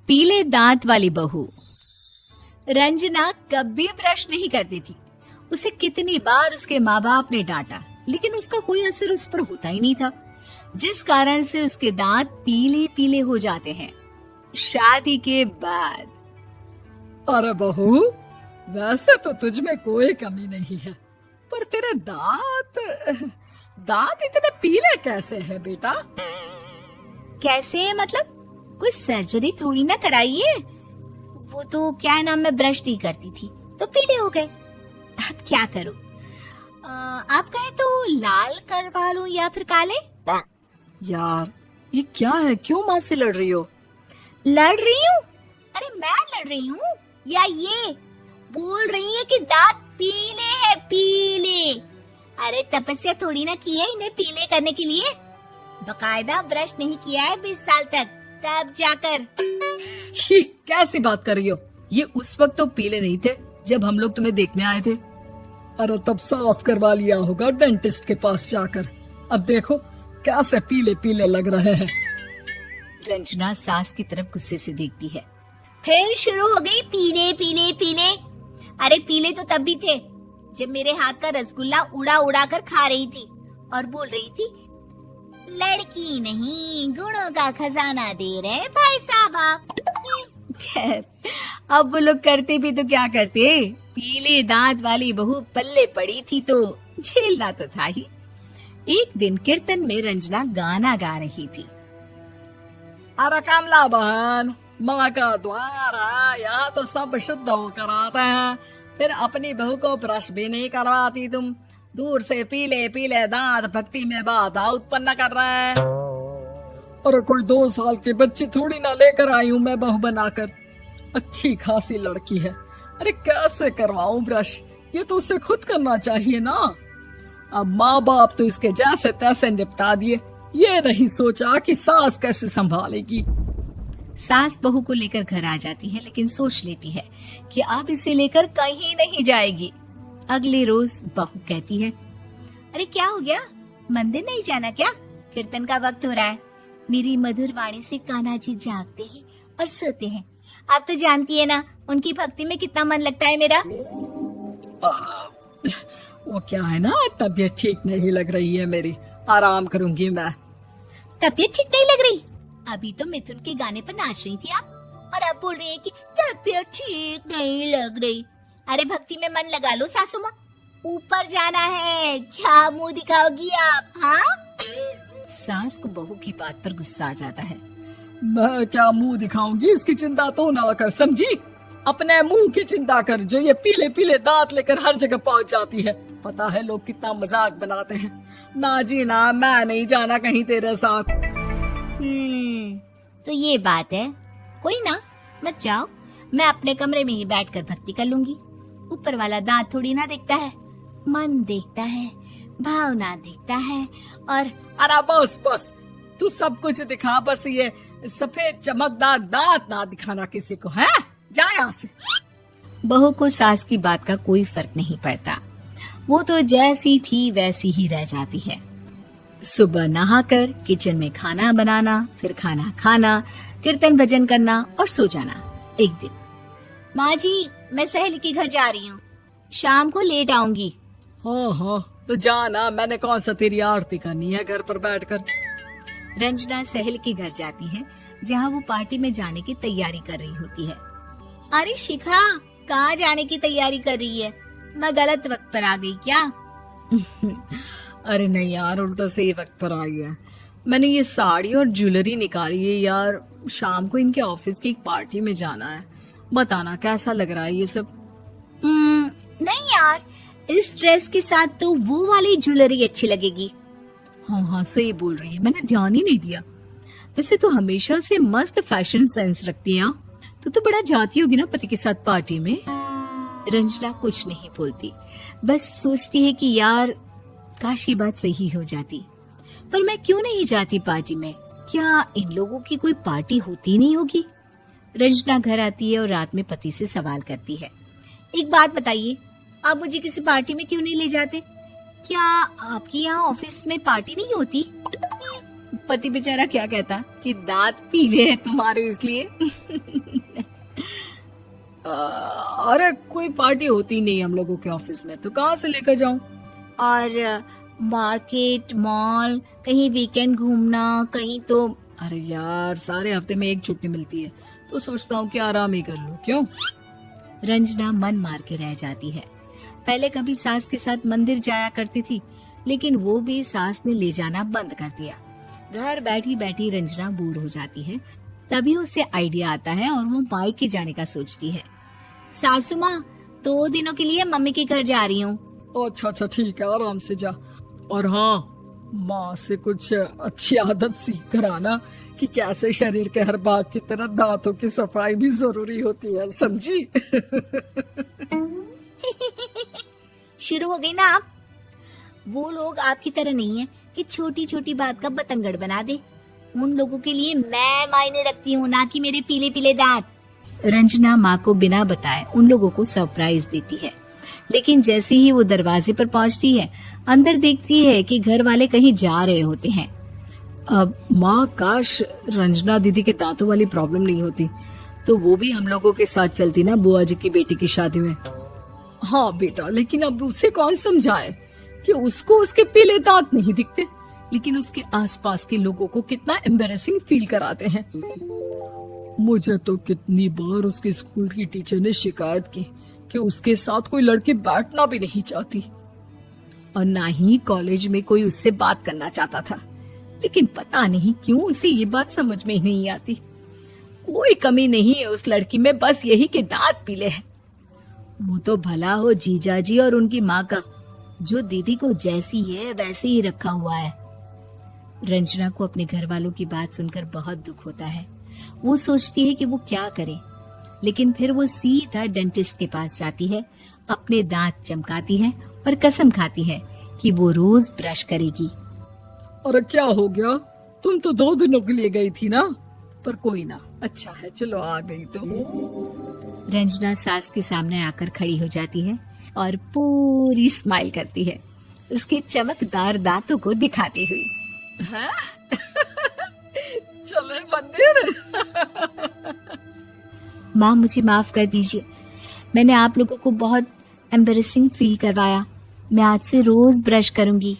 पीले दांत वाली बहू। रंजना कभी ब्रश नहीं करती थी। उसे कितनी बार उसके माँ बाप ने डांटा, लेकिन उसका कोई असर उस पर होता ही नहीं था, जिस कारण से उसके दांत पीले पीले हो जाते हैं। शादी के बाद अरे बहू, वैसे तो तुझ में कोई कमी नहीं है, पर तेरे दांत इतने पीले कैसे हैं बेटा? कैसे मतलब? कोई सर्जरी थोड़ी ना कराइए। वो तो क्या नाम, मैं ब्रश नहीं करती थी तो पीले हो गए। अब क्या करूं? आप कहें तो लाल करवा लूं या फिर काले? यार ये क्या है, क्यों माँ से लड़ रही हो? लड़ रही हूँ? अरे मैं लड़ रही हूँ या ये बोल रही है कि दांत पीले हैं, पीले। अरे तपस्या थोड़ी ना की है इन्हें पीले करने के लिए। बकायदा ब्रश नहीं किया है 20 साल तक, तब जाकर। छी, कैसी बात कर रही हो? ये उस वक्त तो पीले नहीं थे जब हम लोग तुम्हें देखने आए थे। अरे तब साफ करवा लिया होगा डेंटिस्ट के पास जाकर। अब देखो कैसे पीले पीले लग रहे हैं। रंजना सास की तरफ गुस्से से देखती है। फिर शुरू हो गई पीले पीले पीले। अरे पीले तो तब भी थे जब मेरे हाथ का रसगुल्ला उड़ा उड़ा कर खा रही थी और बोल रही थी, लड़की नहीं गुणों का खजाना दे रहे भाई साहब आप। खैर, अब वो लोग करते भी तो क्या करते, पीले दांत वाली बहू पल्ले पड़ी थी तो झेलना तो था ही। एक दिन कीर्तन में रंजना गाना गा रही थी। अरे कमला बहन, माँ का द्वार है, यहाँ तो सब शुद्ध होकर आते हैं, फिर अपनी बहू को ब्रश भी नहीं करवाती तुम। दूर से पीले पीले दांत भक्ति में बाधा उत्पन्न कर रहे हैं। अरे कोई 2 साल के बच्ची थोड़ी ना लेकर आई हूँ मैं बहू बनाकर। अच्छी खासी लड़की है, अरे कैसे करवाऊं ब्रश? ये तो उसे खुद करना चाहिए ना। अब माँ बाप तो इसके जैसे तैसे निपटा दिए, ये नहीं सोचा कि सास कैसे संभालेगी। सास बहू को लेकर घर आ जाती है, लेकिन सोच लेती है कि अब इसे लेकर कहीं नहीं जाएगी। अगले रोज बहू कहती है, अरे क्या हो गया, मंदिर नहीं जाना क्या? कीर्तन का वक्त हो रहा है। मेरी मधुर वाणी से कान्हा जी जागते हैं और सोते हैं। आप तो जानती है ना उनकी भक्ति में कितना मन लगता है मेरा। वो क्या है ना, तबीयत ठीक नहीं लग रही है मेरी, आराम करूंगी मैं। तबीयत ठीक नहीं लग रही? अभी तो मिथुन के गाने पर नाच रही थी आप, और अब बोल रही है कि तबीयत ठीक नहीं लग रही। अरे भक्ति में मन लगा लो सासू माँ, ऊपर जाना है, क्या मुंह दिखाओगी आप? हाँ? सास को बहू की बात पर गुस्सा आ जाता है। मैं क्या मुंह दिखाऊंगी, इसकी चिंता तो ना कर, समझी? अपने मुंह की चिंता कर, जो ये पीले पीले दांत लेकर हर जगह पहुंच जाती है। पता है लोग कितना मजाक बनाते हैं। ना जी ना, मैं नहीं जाना कहीं तेरे साथ। तो ये बात है, कोई ना, मत जाओ, मैं अपने कमरे में ही बैठकर भक्ति कर लूंगी। ऊपर वाला दांत थोड़ी ना देखता है, मन देखता है, भावना देखता है। और अरे बस बस, तू सब कुछ दिखा, बस ये सफेद चमकदार दांत ना दिखाना किसी को, है? जा यहाँ से। बहू को सास की बात का कोई फर्क नहीं पड़ता, वो तो जैसी थी वैसी ही रह जाती है। सुबह नहाकर किचन में खाना बनाना, फिर खाना खाना, कीर्तन भजन करना और सो जाना। एक दिन, माँ जी मैं सहेली के घर जा रही हूँ, शाम को लेट आऊंगी। हाँ हाँ तो जाना, मैंने कौन सा तेरी आरती करनी है घर पर बैठकर। रंजना सहेली के घर जाती है, जहाँ वो पार्टी में जाने की तैयारी कर रही होती है। अरे शिखा, कहाँ जाने की तैयारी कर रही है? मैं गलत वक्त पर आ गई क्या? अरे नहीं यार, उल्टा सही वक्त पर आ गया। मैंने ये साड़ी और ज्वेलरी निकाली है यार, शाम को इनके ऑफिस की एक पार्टी में जाना है। बताना कैसा लग रहा है ये सब? नहीं यार, इस ड्रेस के साथ तो वो वाली ज्वेलरी अच्छी लगेगी। हाँ हाँ सही बोल रही है, मैंने ध्यान ही नहीं दिया। वैसे तो हमेशा से मस्त फैशन सेंस रखती है। तो बड़ा जाती होगी ना पति के साथ पार्टी में। रंजना कुछ नहीं बोलती, बस सोचती है कि यार काश ये बात सही हो जाती, पर मैं क्यों नहीं जाती पार्टी में? क्या इन लोगों की कोई पार्टी होती नहीं होगी? रंजना घर आती है और रात में पति से सवाल करती है, एक बात बताइए, आप मुझे किसी पार्टी में क्यों नहीं ले जाते? क्या आपकी यहाँ ऑफिस में पार्टी नहीं होती? पति बेचारा क्या कहता कि दांत पीले हैं तुम्हारे इसलिए। अरे कोई पार्टी होती नहीं हम लोगों के ऑफिस में, तो कहाँ से लेकर जाऊं? और मार्केट, मॉल, कहीं वीकेंड घूमना, कहीं तो। अरे यार, सारे हफ्ते में एक छुट्टी मिलती है, तो सोचता हूँ कि आराम ही कर लूं। क्यों? रंजना मन मार के रह जाती है। पहले कभी सास के साथ मंदिर जाया करती थी, लेकिन वो भी सास ने ले जाना बंद कर दिया। घर बैठी बैठी रंजना बोर हो जाती है। तभी उसे आइडिया आता है और वो मायके जाने का सोचती है। सासू माँ, 2 दिनों के लिए मम्मी के घर जा रही हूँ। अच्छा अच्छा ठीक है, आराम से जा। और हाँ, माँ से कुछ अच्छी आदत सीख कर आना कि कैसे शरीर के हर भाग की तरह दांतों की सफाई भी जरूरी होती है, समझी? शुरू हो गई ना आप। वो लोग आपकी तरह नहीं है कि छोटी छोटी बात का बतंगड़ बना दे। उन लोगों के लिए मैं मायने रखती हूँ, ना कि मेरे पीले पीले दांत। रंजना माँ को बिना बताए उन लोगों को सरप्राइज देती है, लेकिन जैसे ही वो दरवाजे पर पहुंचती है, अंदर देखती है कि घर वाले कहीं जा रहे होते हैं। अब माँ, काश रंजना दीदी के दांतों वाली प्रॉब्लम नहीं होती, तो वो भी हम लोगों के साथ चलती ना बुआ जी की बेटी की शादी में। हाँ बेटा, लेकिन अब उसे कौन समझाए कि उसको उसके पीले दांत नहीं दिखते, लेकिन उसके आसपास के लोगों को कितना एम्बैरेसिंग फील कराते हैं। मुझे तो कितनी बार उसके स्कूल की टीचर ने शिकायत की कि उसके साथ कोई लड़की बैठना भी नहीं चाहती, और ना ही कॉलेज में कोई उससे बात करना चाहता था। लेकिन पता नहीं क्यों उसे ये बात समझ में ही नहीं आती। कोई कमी नहीं है उस लड़की में, बस यही कि दांत पीले हैं। वो तो भला हो जीजा जी और उनकी माँ का, जो दीदी को जैसी है वैसे ही रखा हुआ है। रंजना को अपने घर वालों की बात सुनकर बहुत दुख होता है। वो सोचती है कि वो क्या करे, लेकिन फिर वो सीधा डेंटिस्ट के पास जाती है, अपने दांत चमकाती है और कसम खाती है कि वो रोज ब्रश करेगी। अरे क्या हो गया? तुम तो 2 दिनों के लिए गई थी ना, पर कोई ना, अच्छा है, चलो आ गई तो। रंजना सास के सामने आकर खड़ी हो जाती है और पूरी स्माइल करती है, उसके चमकदार दांतों को दिखाती हुई। हैं? चले मंदिर। माँ, मुझे माफ कर दीजिए, मैंने आप लोगों को बहुत एम्बैरेसिंग फील करवाया। मैं आज से रोज ब्रश करूंगी।